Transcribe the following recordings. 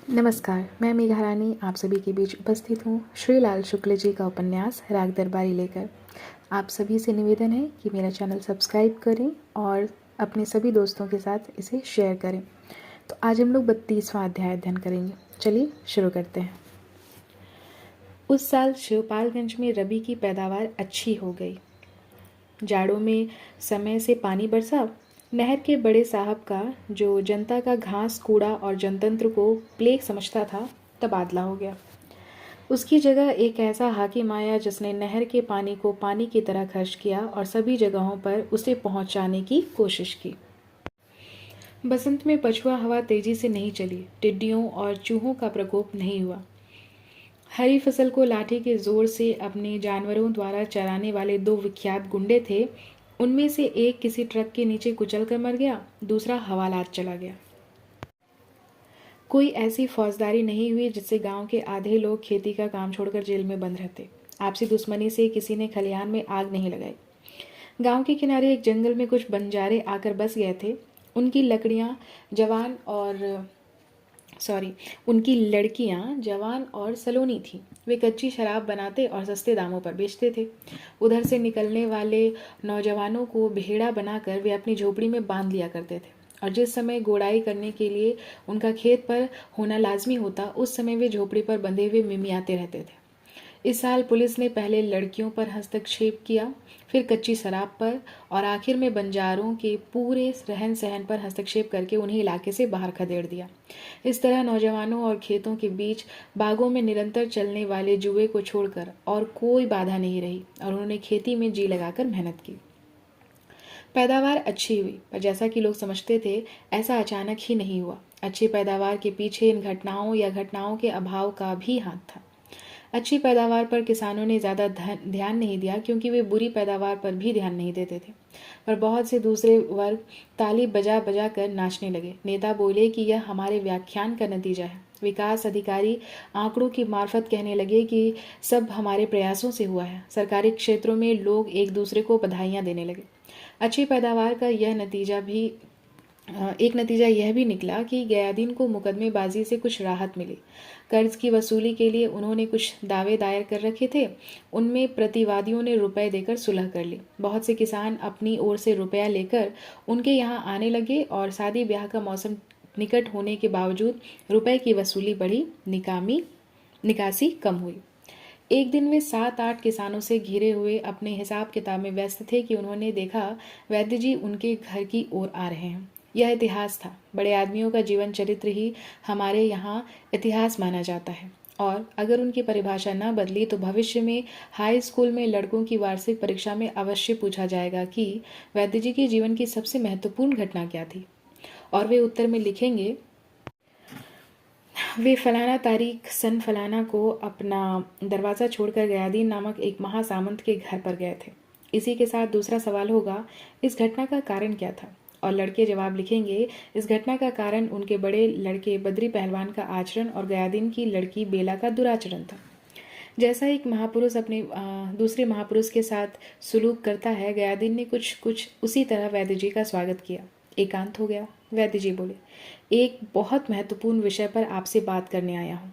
नमस्कार, मैं मेघा रानी आप सभी के बीच उपस्थित हूँ श्री लाल शुक्ल जी का उपन्यास राग दरबारी लेकर। आप सभी से निवेदन है कि मेरा चैनल सब्सक्राइब करें और अपने सभी दोस्तों के साथ इसे शेयर करें। तो आज हम लोग 32वां अध्याय अध्ययन करेंगे। चलिए शुरू करते हैं। उस साल शिवपालगंज में रबी की पैदावार अच्छी हो गई। जाड़ों में समय से पानी बरसा। नहर के बड़े साहब का, जो जनता का घास कूड़ा और जनतंत्र को प्लेग समझता था, तबादला हो गया। उसकी जगह एक ऐसा हाकिम आया जिसने नहर के पानी को पानी की तरह खर्च किया और सभी जगहों पर उसे पहुंचाने की कोशिश की। बसंत में पछुआ हवा तेजी से नहीं चली, टिड्डियों और चूहों का प्रकोप नहीं हुआ। हरी फसल को लाठी के जोर से अपने जानवरों द्वारा चराने वाले दो विख्यात गुंडे थे। उनमें से एक किसी ट्रक के नीचे कुचल कर मर गया, दूसरा हवालात चला गया। कोई ऐसी फौजदारी नहीं हुई जिससे गांव के आधे लोग खेती का काम छोड़कर जेल में बंद रहते। आपसी दुश्मनी से किसी ने खलिहान में आग नहीं लगाई। गांव के किनारे एक जंगल में कुछ बंजारे आकर बस गए थे। उनकी लड़कियां जवान और सलोनी थीं। वे कच्ची शराब बनाते और सस्ते दामों पर बेचते थे। उधर से निकलने वाले नौजवानों को भेड़ा बनाकर वे अपनी झोपड़ी में बांध लिया करते थे, और जिस समय गोड़ाई करने के लिए उनका खेत पर होना लाजमी होता, उस समय वे झोपड़ी पर बंधे हुए मिमियाते रहते थे। इस साल पुलिस ने पहले लड़कियों पर हस्तक्षेप किया, फिर कच्ची शराब पर, और आखिर में बंजारों के पूरे रहन सहन पर हस्तक्षेप करके उन्हें इलाके से बाहर खदेड़ दिया। इस तरह नौजवानों और खेतों के बीच बागों में निरंतर चलने वाले जुए को छोड़कर और कोई बाधा नहीं रही, और उन्होंने खेती में जी लगाकर मेहनत की। पैदावार अच्छी हुई, पर जैसा कि लोग समझते थे, ऐसा अचानक ही नहीं हुआ। अच्छी पैदावार के पीछे इन घटनाओं या घटनाओं के अभाव का भी हाथ था। अच्छी पैदावार पर किसानों ने ज़्यादा ध्यान नहीं दिया, क्योंकि वे बुरी पैदावार पर भी ध्यान नहीं देते थे। पर बहुत से दूसरे वर्ग ताली बजा बजा कर नाचने लगे। नेता बोले कि यह हमारे व्याख्यान का नतीजा है। विकास अधिकारी आंकड़ों की मार्फत कहने लगे कि सब हमारे प्रयासों से हुआ है। सरकारी क्षेत्रों में लोग एक दूसरे को बधाइयाँ देने लगे। अच्छी पैदावार का एक नतीजा यह भी निकला कि गयादीन को मुकदमेबाजी से कुछ राहत मिली। कर्ज की वसूली के लिए उन्होंने कुछ दावे दायर कर रखे थे, उनमें प्रतिवादियों ने रुपए देकर सुलह कर ली। बहुत से किसान अपनी ओर से रुपया लेकर उनके यहाँ आने लगे, और शादी ब्याह का मौसम निकट होने के बावजूद रुपए की वसूली बढ़ी, निकासी कम हुई। एक दिन वे 7-8 किसानों से घिरे हुए अपने हिसाब किताब में व्यस्त थे कि उन्होंने देखा वैद्य जी उनके घर की ओर आ रहे हैं। यह इतिहास था। बड़े आदमियों का जीवन चरित्र ही हमारे यहाँ इतिहास माना जाता है, और अगर उनकी परिभाषा न बदली तो भविष्य में हाई स्कूल में लड़कों की वार्षिक परीक्षा में अवश्य पूछा जाएगा कि वैद्य जी के जीवन की सबसे महत्वपूर्ण घटना क्या थी, और वे उत्तर में लिखेंगे, वे फलाना तारीख सन फलाना को अपना दरवाज़ा छोड़कर गयादीन नामक एक महासामंत के घर पर गए थे। इसी के साथ दूसरा सवाल होगा, इस घटना का कारण क्या था, और लड़के जवाब लिखेंगे, इस घटना का कारण उनके बड़े लड़के बद्री पहलवान का आचरण और गयादीन की लड़की बेला का दुराचरण था। जैसा एक महापुरुष अपने दूसरे महापुरुष के साथ सुलूक करता है, गयादीन ने कुछ उसी तरह वैद्य जी का स्वागत किया। एकांत हो गया। वैद्य जी बोले, एक बहुत महत्वपूर्ण विषय पर आपसे बात करने आया हूँ।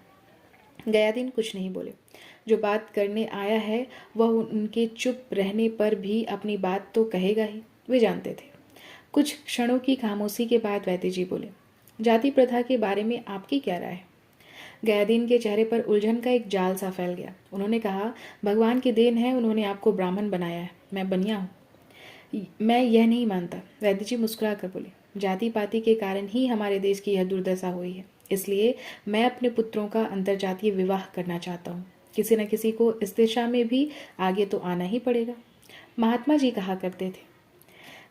गयादीन कुछ नहीं बोले। जो बात करने आया है वह उनके चुप रहने पर भी अपनी बात तो कहेगा ही, वे जानते थे। कुछ क्षणों की खामोशी के बाद वैद्य जी बोले, जाति प्रथा के बारे में आपकी क्या राय है? गयादीन के चेहरे पर उलझन का एक जाल सा फैल गया। उन्होंने कहा, भगवान की देन है, उन्होंने आपको ब्राह्मण बनाया है, मैं बनिया हूँ। मैं यह नहीं मानता। वैद्य जी मुस्कुरा कर बोले, जाति पाति के कारण ही हमारे देश की यह दुर्दशा हुई है, इसलिए मैं अपने पुत्रों का अंतर्जातीय विवाह करना चाहता हूँ। किसी न किसी को इस दिशा में भी आगे तो आना ही पड़ेगा। महात्मा जी कहा करते थे।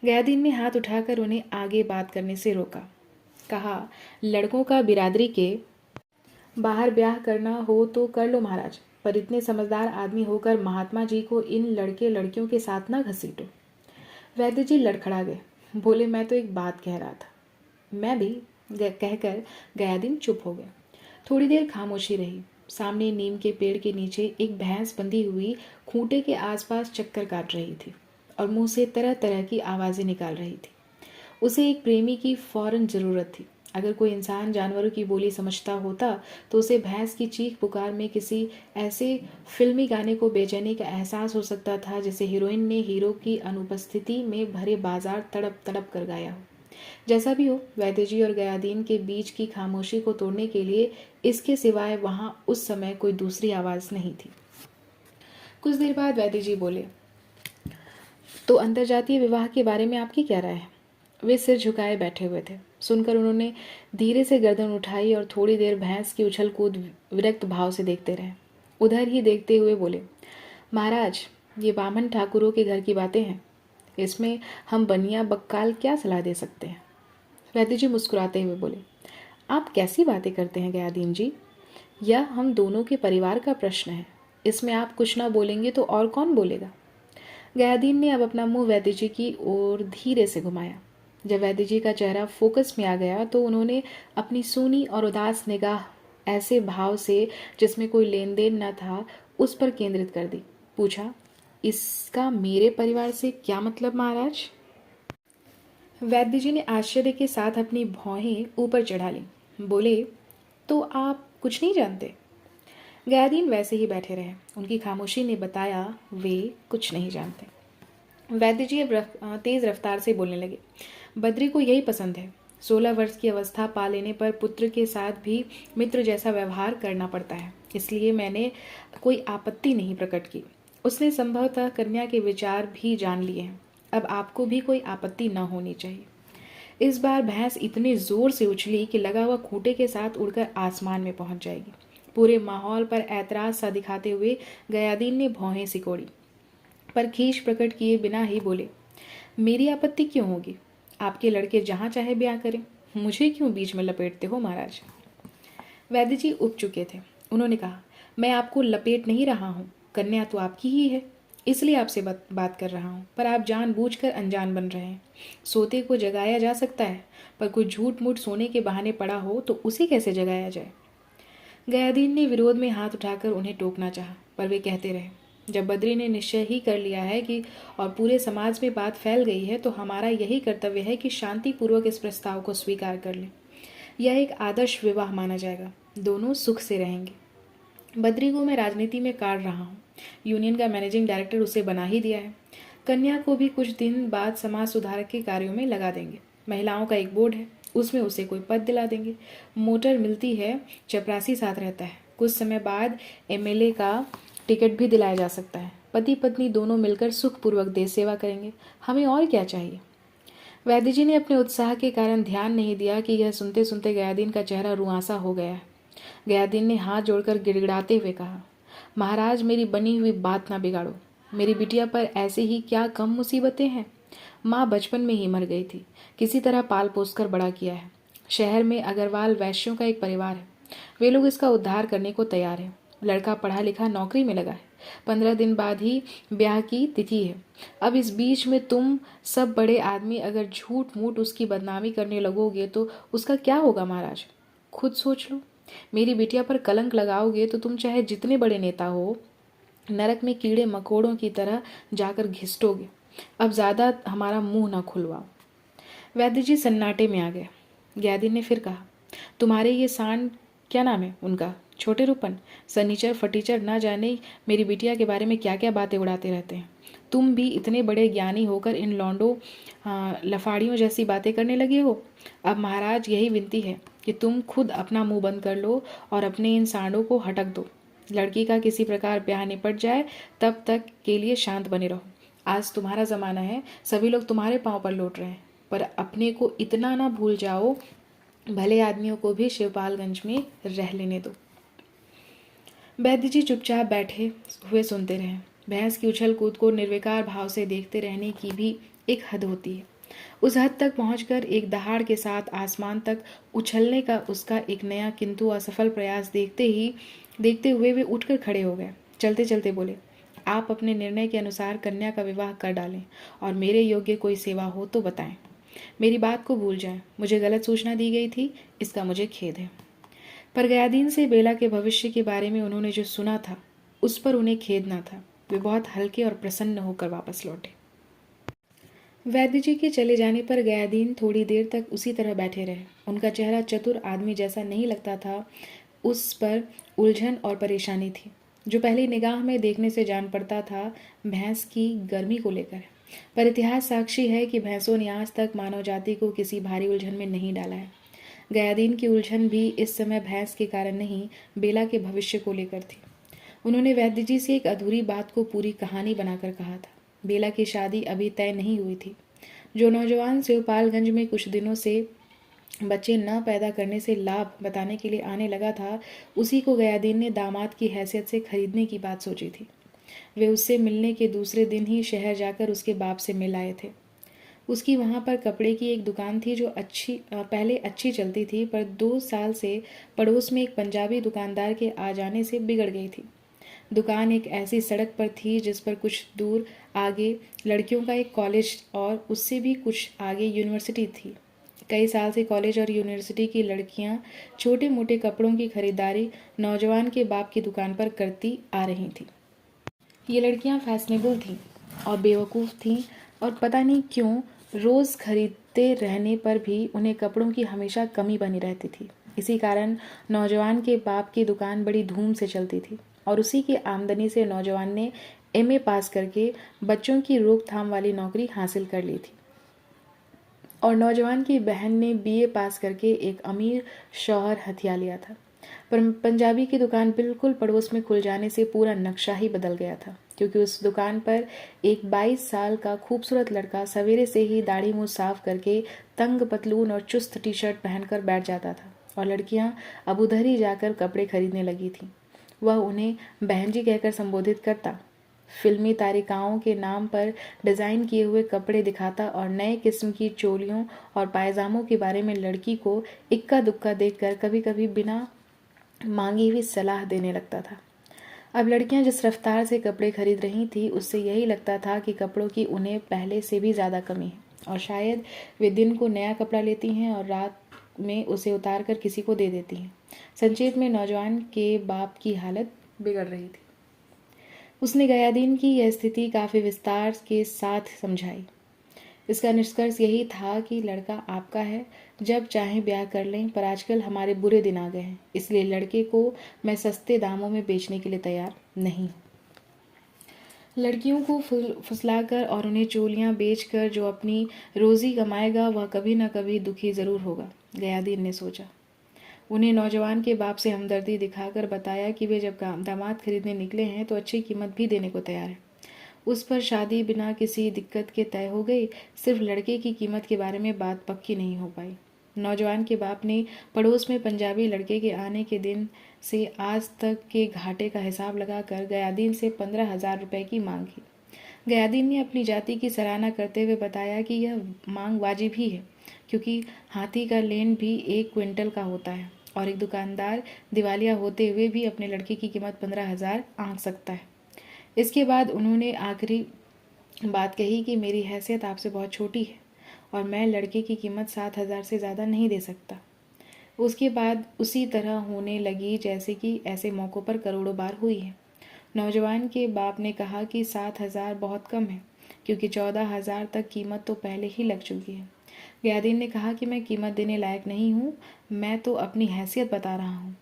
गयादीन ने हाथ उठाकर उन्हें आगे बात करने से रोका। कहा, लड़कों का बिरादरी के बाहर ब्याह करना हो तो कर लो महाराज, पर इतने समझदार आदमी होकर महात्मा जी को इन लड़के लड़कियों के साथ ना घसीटो। वैद्य जी लड़खड़ा गए। बोले, मैं तो एक बात कह रहा था। मैं भी, कहकर गयादीन चुप हो गया। थोड़ी देर खामोशी रही। सामने नीम के पेड़ के नीचे एक भैंस बंधी हुई खूंटे के आसपास चक्कर काट रही थी और मुंह से तरह तरह की आवाज़ें निकाल रही थी। उसे एक प्रेमी की फौरन ज़रूरत थी। अगर कोई इंसान जानवरों की बोली समझता होता तो उसे भैंस की चीख पुकार में किसी ऐसे फिल्मी गाने को बेचैनी का एहसास हो सकता था जिसे हीरोइन ने हीरो की अनुपस्थिति में भरे बाजार तड़प तड़प कर गाया हो। जैसा भी हो, वैद्य जी और गयादीन के बीच की खामोशी को तोड़ने के लिए इसके सिवाय वहां उस समय कोई दूसरी आवाज नहीं थी। कुछ देर बाद वैद्य जी बोले, तो अंतर्जातीय विवाह के बारे में आपकी क्या राय है? वे सिर झुकाए बैठे हुए थे। सुनकर उन्होंने धीरे से गर्दन उठाई और थोड़ी देर भैंस की उछल कूद विरक्त भाव से देखते रहे। उधर ही देखते हुए बोले, महाराज, ये बामन ठाकुरों के घर की बातें हैं, इसमें हम बनिया बक्काल क्या सलाह दे सकते हैं? वैद्य जी मुस्कुराते हुए बोले, आप कैसी बातें करते हैं गयादीन जी? यह हम दोनों के परिवार का प्रश्न है, इसमें आप कुछ ना बोलेंगे तो और कौन बोलेगा? गयादीन ने अब अपना मुंह वैद्य जी की ओर धीरे से घुमाया। जब वैद्य जी का चेहरा फोकस में आ गया तो उन्होंने अपनी सूनी और उदास निगाह ऐसे भाव से जिसमें कोई लेन देन न था उस पर केंद्रित कर दी। पूछा, इसका मेरे परिवार से क्या मतलब महाराज? वैद्य जी ने आश्चर्य के साथ अपनी भौहें ऊपर चढ़ा ली। बोले, तो आप कुछ नहीं जानते? गयादीन वैसे ही बैठे रहे। उनकी खामोशी ने बताया वे कुछ नहीं जानते। वैद्य जी अब तेज रफ्तार से बोलने लगे। बद्री को यही पसंद है। 16 वर्ष की अवस्था पा लेने पर पुत्र के साथ भी मित्र जैसा व्यवहार करना पड़ता है, इसलिए मैंने कोई आपत्ति नहीं प्रकट की। उसने संभवतः कन्या के विचार भी जान लिए हैं। अब आपको भी कोई आपत्ति न होनी चाहिए। इस बार भैंस इतने जोर से उछली कि लगा हुआ खूंटे के साथ उड़कर आसमान में पहुंच जाएगी। पूरे माहौल पर ऐतराज सा दिखाते हुए गयादीन ने भौहें सिकोड़ी, पर खीश प्रकट किए बिना ही बोले, मेरी आपत्ति क्यों होगी? आपके लड़के जहां चाहे ब्याह करें, मुझे क्यों बीच में लपेटते हो महाराज? वैद्य जी उब चुके थे। उन्होंने कहा, मैं आपको लपेट नहीं रहा हूं, कन्या तो आपकी ही है, इसलिए आपसे बात कर रहा हूं, पर आप जानबूझकर अनजान बन रहे हैं। सोते को जगाया जा सकता है, पर कोई झूठ मूठ सोने के बहाने पड़ा हो तो उसे कैसे जगाया जाए? गयादीन ने विरोध में हाथ उठाकर उन्हें टोकना चाहा, पर वे कहते रहे, जब बद्री ने निश्चय ही कर लिया है कि और पूरे समाज में बात फैल गई है तो हमारा यही कर्तव्य है कि शांतिपूर्वक इस प्रस्ताव को स्वीकार कर लें। यह एक आदर्श विवाह माना जाएगा, दोनों सुख से रहेंगे। बद्री को मैं राजनीति में काट रहा हूँ, यूनियन का मैनेजिंग डायरेक्टर उसे बना ही दिया है। कन्या को भी कुछ दिन बाद समाज सुधार के कार्यों में लगा देंगे। महिलाओं का एक बोर्ड है, उसमें उसे कोई पद दिला देंगे। मोटर मिलती है, चपरासी साथ रहता है, कुछ समय बाद एमएलए का टिकट भी दिलाया जा सकता है। पति पत्नी दोनों मिलकर सुखपूर्वक देश सेवा करेंगे। हमें और क्या चाहिए? वैद्य जी ने अपने उत्साह के कारण ध्यान नहीं दिया कि यह सुनते सुनते गयादीन का चेहरा रुआंसा हो गया है। गयादीन ने हाथ जोड़कर गिड़गिड़ाते हुए कहा, महाराज, मेरी बनी हुई बात ना बिगाड़ो। मेरी बिटिया पर ऐसे ही क्या कम मुसीबतें हैं। माँ बचपन में ही मर गई थी, किसी तरह पाल पोस कर बड़ा किया है। शहर में अग्रवाल वैश्यों का एक परिवार है, वे लोग इसका उद्धार करने को तैयार हैं। लड़का पढ़ा लिखा नौकरी में लगा है, 15 दिन बाद ही ब्याह की तिथि है। अब इस बीच में तुम सब बड़े आदमी अगर झूठ मूठ उसकी बदनामी करने लगोगे तो उसका क्या होगा महाराज? खुद सोच लो। मेरी बिटिया पर कलंक लगाओगे तो तुम चाहे जितने बड़े नेता हो, नरक में कीड़े मकोड़ों की तरह जाकर घिसटोगे। अब ज्यादा हमारा मुंह ना खुलवाओ। वैद्य जी सन्नाटे में आ गए। गयादीन ने फिर कहा, तुम्हारे ये सांड, क्या नाम है उनका, छोटे रूपन, सनीचर फटीचर, ना जाने मेरी बिटिया के बारे में क्या क्या बातें उड़ाते रहते हैं। तुम भी इतने बड़े ज्ञानी होकर इन लौंडो लफाड़ियों जैसी बातें करने लगे हो। अब महाराज यही विनती है कि तुम खुद अपना मुंह बंद कर लो और अपने इन सांडों को हटक दो। लड़की का किसी प्रकार ब्याह निपट जाए तब तक के लिए शांत बने रहो। आज तुम्हारा जमाना है, सभी लोग तुम्हारे पांव पर लौट रहे हैं, पर अपने को इतना ना भूल जाओ, भले आदमियों को भी शिवपालगंज में रह लेने दो। वैद्य जी चुपचाप बैठे हुए सुनते रहे। भैंस की उछल कूद को निर्विकार भाव से देखते रहने की भी एक हद होती है। उस हद तक पहुंचकर एक दहाड़ के साथ आसमान तक उछलने का उसका एक नया किंतु असफल प्रयास देखते हुए वे उठकर खड़े हो गए। चलते चलते बोले, आप अपने निर्णय के अनुसार कन्या का विवाह कर डालें और मेरे योग्य कोई सेवा हो तो बताएं। मेरी बात को भूल जाएं। मुझे गलत सूचना दी गई थी, इसका मुझे खेद है। पर गयादीन से बेला के भविष्य के बारे में उन्होंने जो सुना था उस पर उन्हें खेद न था। वे बहुत हल्के और प्रसन्न होकर वापस लौटे। वैद्य जी के चले जाने पर गयादीन थोड़ी देर तक उसी तरह बैठे रहे। उनका चेहरा चतुर आदमी जैसा नहीं लगता था, उस पर उलझन और परेशानी थी, जो पहली निगाह में देखने से जान पड़ता था भैंस की गर्मी को लेकर। पर इतिहास साक्षी है कि भैंसों ने आज तक मानव जाति को किसी भारी उलझन में नहीं डाला है। गयादीन की उलझन भी इस समय भैंस के कारण नहीं, बेला के भविष्य को लेकर थी। उन्होंने वैद्य जी से एक अधूरी बात को पूरी कहानी बनाकर कहा था। बेला की शादी अभी तय नहीं हुई थी। जो नौजवान शिवपालगंज में कुछ दिनों से बच्चे न पैदा करने से लाभ बताने के लिए आने लगा था, उसी को गयादीन ने दामाद की हैसियत से खरीदने की बात सोची थी। वे उससे मिलने के दूसरे दिन ही शहर जाकर उसके बाप से मिल आए थे। उसकी वहाँ पर कपड़े की एक दुकान थी जो पहले अच्छी चलती थी, पर 2 साल से पड़ोस में एक पंजाबी दुकानदार के आ जाने से बिगड़ गई थी। दुकान एक ऐसी सड़क पर थी जिस पर कुछ दूर आगे लड़कियों का एक कॉलेज और उससे भी कुछ आगे यूनिवर्सिटी थी। कई साल से कॉलेज और यूनिवर्सिटी की लड़कियां छोटे मोटे कपड़ों की खरीदारी नौजवान के बाप की दुकान पर करती आ रही थीं। ये लड़कियां फैशनेबल थीं और बेवकूफ़ थीं, और पता नहीं क्यों रोज़ खरीदते रहने पर भी उन्हें कपड़ों की हमेशा कमी बनी रहती थी। इसी कारण नौजवान के बाप की दुकान बड़ी धूम से चलती थी, और उसी की आमदनी से नौजवान ने एमए पास करके बच्चों की रोकथाम वाली नौकरी हासिल कर ली थी, और नौजवान की बहन ने बीए पास करके एक अमीर शौहर हथिया लिया था। पर पंजाबी की दुकान बिल्कुल पड़ोस में खुल जाने से पूरा नक्शा ही बदल गया था, क्योंकि उस दुकान पर एक 22 साल का खूबसूरत लड़का सवेरे से ही दाढ़ी मुंह साफ करके तंग पतलून और चुस्त टी शर्ट पहनकर बैठ जाता था, और लड़कियां अब उधर ही जाकर कपड़े खरीदने लगी थीं। वह उन्हें बहन जी कहकर संबोधित करता, फिल्मी तारिकाओं के नाम पर डिज़ाइन किए हुए कपड़े दिखाता और नए किस्म की चोलियों और पायजामों के बारे में लड़की को इक्का दुक्का देखकर कभी कभी बिना मांगी हुई सलाह देने लगता था। अब लड़कियां जिस रफ्तार से कपड़े खरीद रही थी, उससे यही लगता था कि कपड़ों की उन्हें पहले से भी ज़्यादा कमी है, और शायद वे दिन को नया कपड़ा लेती हैं और रात में उसे उतार कर किसी को दे देती हैं। संक्षेप में नौजवान के बाप की हालत बिगड़ रही थी। उसने गयादीन की यह स्थिति काफ़ी विस्तार के साथ समझाई। इसका निष्कर्ष यही था कि लड़का आपका है, जब चाहें ब्याह कर लें, पर आजकल हमारे बुरे दिन आ गए हैं, इसलिए लड़के को मैं सस्ते दामों में बेचने के लिए तैयार नहीं। लड़कियों को फुसलाकर और उन्हें चोलियां बेचकर जो अपनी रोजी कमाएगा वह कभी न कभी दुखी ज़रूर होगा, गयादीन ने सोचा। उन्हें नौजवान के बाप से हमदर्दी दिखाकर बताया कि वे जब दामाद खरीदने निकले हैं तो अच्छी कीमत भी देने को तैयार है। उस पर शादी बिना किसी दिक्कत के तय हो गई, सिर्फ लड़के की कीमत के बारे में बात पक्की नहीं हो पाई। नौजवान के बाप ने पड़ोस में पंजाबी लड़के के आने के दिन से आज तक के घाटे का हिसाब लगाकर गयादीन से 15,000 रुपये की मांग की। गयादीन ने अपनी जाति की सराहना करते हुए बताया कि यह मांग वाजिब ही है, क्योंकि हाथी का लेन भी 1 क्विंटल का होता है, और एक दुकानदार दिवालिया होते हुए भी अपने लड़के की कीमत 15,000 आंक सकता है। इसके बाद उन्होंने आखिरी बात कही कि मेरी हैसियत आपसे बहुत छोटी है और मैं लड़के की कीमत 7,000 से ज़्यादा नहीं दे सकता। उसके बाद उसी तरह होने लगी जैसे कि ऐसे मौक़ों पर करोड़ों बार हुई है। नौजवान के बाप ने कहा कि 7,000 बहुत कम है, क्योंकि 14,000 तक कीमत तो पहले ही लग चुकी है। गयादीन ने कहा कि मैं कीमत देने लायक नहीं हूँ, मैं तो अपनी हैसियत बता रहा हूँ।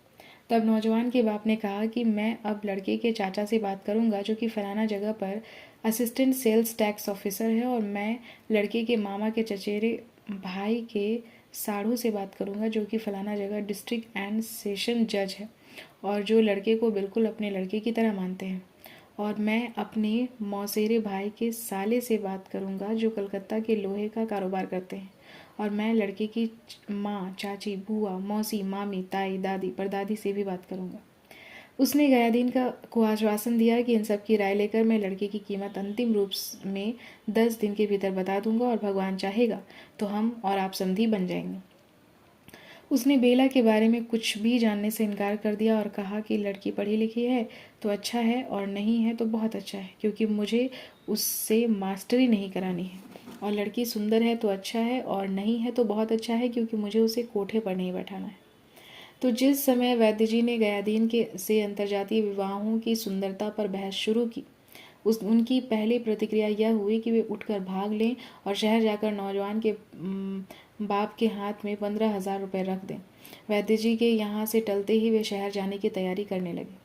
तब नौजवान के बाप ने कहा कि मैं अब लड़के के चाचा से बात करूंगा, जो कि फलाना जगह पर असिस्टेंट सेल्स टैक्स ऑफिसर है, और मैं लड़के के मामा के चचेरे भाई के साढ़ू से बात करूंगा, जो कि फलाना जगह डिस्ट्रिक्ट एंड सेशन जज है, और जो लड़के को बिल्कुल अपने लड़के की तरह मानते हैं। और मैं अपने मौसेरे भाई के साले से बात करूंगा, जो कलकत्ता के लोहे का कारोबार करते हैं, और मैं लड़के की माँ, चाची, बुआ, मौसी, मामी, ताई, दादी, परदादी से भी बात करूंगा। उसने गयादीन को आश्वासन दिया कि इन सब की राय लेकर मैं लड़के की कीमत अंतिम रूप में 10 दिन के भीतर बता दूंगा, और भगवान चाहेगा तो हम और आप समधी बन जाएंगे। उसने बेला के बारे में कुछ भी जानने से इनकार कर दिया और कहा कि लड़की पढ़ी लिखी है तो अच्छा है, और नहीं है तो बहुत अच्छा है, क्योंकि मुझे उससे मास्टरी नहीं करानी है। और लड़की सुंदर है तो अच्छा है, और नहीं है तो बहुत अच्छा है, क्योंकि मुझे उसे कोठे पर नहीं बैठाना है। तो जिस समय वैद्य जी ने गयादीन के से अंतर्जातीय विवाहों की सुंदरता पर बहस शुरू की, उनकी पहली प्रतिक्रिया यह हुई कि वे उठकर भाग लें और शहर जाकर नौजवान के बाप के हाथ में 15,000 रुपये रख दें। वैद्य जी के यहाँ से टलते ही वे शहर जाने की तैयारी करने लगे।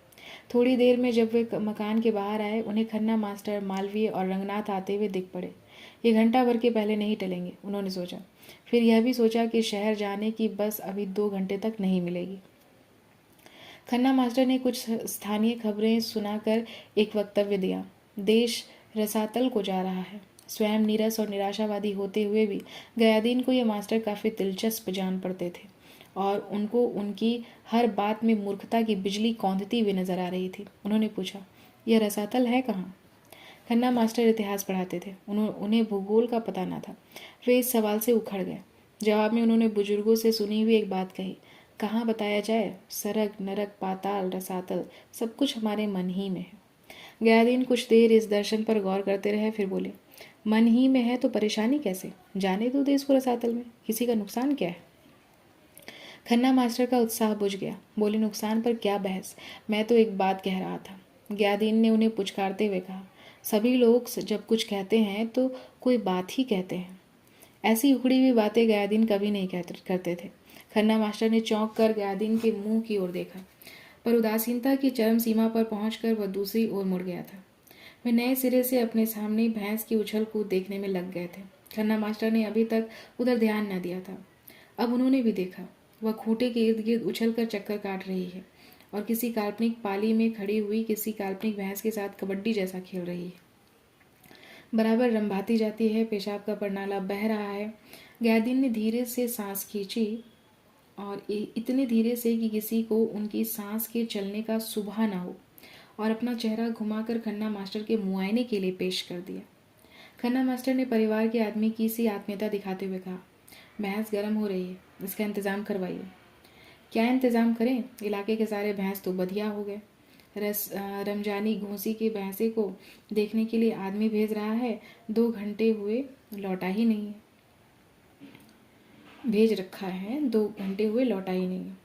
थोड़ी देर में जब वे मकान के बाहर आए, उन्हें खन्ना मास्टर, मालवीय और रंगनाथ आते हुए दिख पड़े। ये घंटा भर के पहले नहीं टलेंगे, उन्होंने सोचा। फिर यह भी सोचा कि शहर जाने की बस अभी 2 घंटे तक नहीं मिलेगी। खन्ना मास्टर ने कुछ स्थानीय खबरें सुनाकर एक वक्तव्य दिया। देश रसातल को जा रहा है। स्वयं नीरस और निराशावादी होते हुए भी गयादीन को ये मास्टर काफ़ी दिलचस्प जान पड़ते थे और उनको उनकी हर बात में मूर्खता की बिजली कौंधती हुई नजर आ रही थी। उन्होंने पूछा, यह रसातल है कहाँ? खन्ना मास्टर इतिहास पढ़ाते थे, उन्हें भूगोल का पता न था। वे इस सवाल से उखड़ गए। जवाब में उन्होंने बुजुर्गों से सुनी हुई एक बात कही, कहाँ बताया जाए, सरग नरक पाताल रसातल सब कुछ हमारे मन ही में है। गयादीन कुछ देर इस दर्शन पर गौर करते रहे, फिर बोले, मन ही में है तो परेशानी कैसे? जाने दो देश को रसातल में, किसी का नुकसान क्या है? खन्ना मास्टर का उत्साह बुझ गया। बोले, नुकसान पर क्या बहस, मैं तो एक बात कह रहा था। गयादीन ने उन्हें पुचकारते हुए कहा, सभी लोग जब कुछ कहते हैं तो कोई बात ही कहते हैं। ऐसी उखड़ी हुई बातें गयादीन कभी नहीं करते थे। खन्ना मास्टर ने चौंक कर गयादीन के मुंह की ओर देखा, पर उदासीनता की चरम सीमा पर पहुंचकर वह दूसरी ओर मुड़ गया था। वे नए सिरे से अपने सामने भैंस की उछल कूद देखने में लग गए थे। खन्ना मास्टर ने अभी तक उधर ध्यान न दिया था। अब उन्होंने भी देखा, वह खूंटे के इर्द गिर्द उछल कर चक्कर काट रही है और किसी काल्पनिक पाली में खड़ी हुई किसी काल्पनिक भैंस के साथ कबड्डी जैसा खेल रही है। बराबर रंभाती जाती है, पेशाब का परनाला बह रहा है। गयादीन ने धीरे से सांस खींची और इतने धीरे से कि किसी को उनकी सांस के चलने का सुबह ना हो, और अपना चेहरा घुमाकर खन्ना मास्टर के मुआयने के लिए पेश कर दिया। खन्ना मास्टर ने परिवार के आदमी की सी आत्मीयता दिखाते हुए कहा, भैंस गर्म हो रही है, इसका इंतज़ाम करवाइए। क्या इंतज़ाम करें? इलाके के सारे भैंस तो बधिया हो गए। रमजानी घोंसी के भैंसे को देखने के लिए आदमी भेज रहा है, 2 घंटे हुए लौटा ही नहीं है। भेज रखा है, 2 घंटे हुए लौटा ही नहीं है।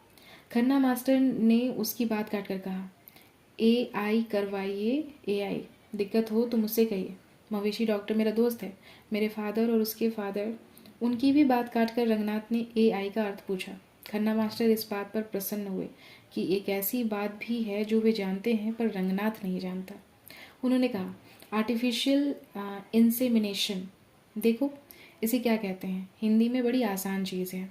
खन्ना मास्टर ने उसकी बात काट कर कहा, AI करवाइए, AI। दिक्कत हो तो मुझसे कहिए। मवेशी डॉक्टर मेरा दोस्त है। मेरे फादर और उसके फादर। उनकी भी बात काटकर रंगनाथ ने AI का अर्थ पूछा। खन्ना मास्टर इस बात पर प्रसन्न हुए कि एक ऐसी बात भी है जो वे जानते हैं पर रंगनाथ नहीं जानता। उन्होंने कहा, आर्टिफिशियल इंसेमिनेशन। देखो इसे क्या कहते हैं? हिंदी में बड़ी आसान चीज़ है।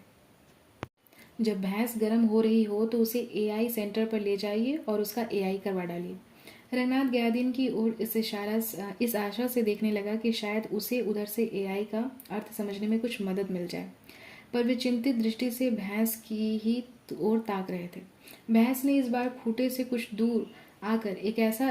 जब भैंस गर्म हो रही हो तो उसे AI सेंटर पर ले जाइए और उसका AI करवा डालिए। रंगनाथ गयादीन की ओर इस आशा से देखने लगा कि शायद उसे उधर से AI का अर्थ समझने में कुछ मदद मिल जाए, पर वे चिंतित दृष्टि से भैंस की ही ओर ताक रहे थे। भैंस ने इस बार खूंटे से कुछ दूर आकर एक ऐसा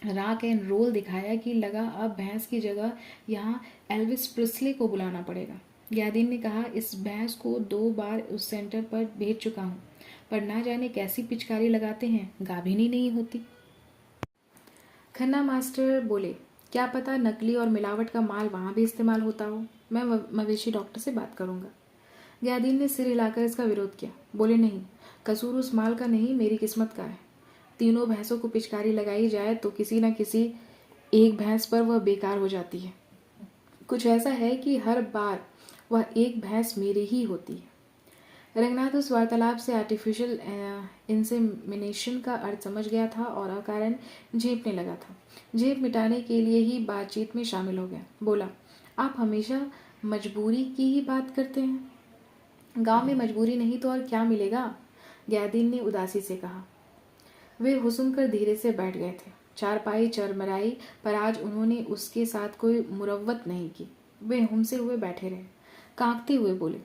रॉक एंड रोल दिखाया कि लगा अब भैंस की जगह यहाँ एल्विस प्रिस्ले को बुलाना पड़ेगा। गयादीन ने कहा, इस भैंस को 2 बार उस सेंटर पर भेज चुका हूँ, पर ना जाने कैसी पिचकारी लगाते हैं, गाभिन ही नहीं होती। खन्ना मास्टर बोले, क्या पता नकली और मिलावट का माल वहाँ भी इस्तेमाल होता हो। मैं मवेशी डॉक्टर से बात करूँगा। गयादीन ने सिर हिलाकर इसका विरोध किया। बोले, नहीं, कसूर उस माल का नहीं, मेरी किस्मत का है। तीनों भैंसों को पिचकारी लगाई जाए तो किसी न किसी एक भैंस पर वह बेकार हो जाती है। कुछ ऐसा है कि हर बार वह एक भैंस मेरी ही होती है। रंगनाथ उस वार्तालाप से आर्टिफिशियल इंसेमिनेशन का अर्थ समझ गया था और अकारण झेपने लगा था। झेप मिटाने के लिए ही बातचीत में शामिल हो गया। बोला, आप हमेशा मजबूरी की ही बात करते हैं। गांव में मजबूरी नहीं तो और क्या मिलेगा? गयादीन ने उदासी से कहा। वे हुस्न कर धीरे से बैठ गए थे। चारपाई चरमराई, पर आज उन्होंने उसके साथ कोई मुरव्वत नहीं की। वे हुमसे हुए बैठे रहे। कांपते हुए बोले,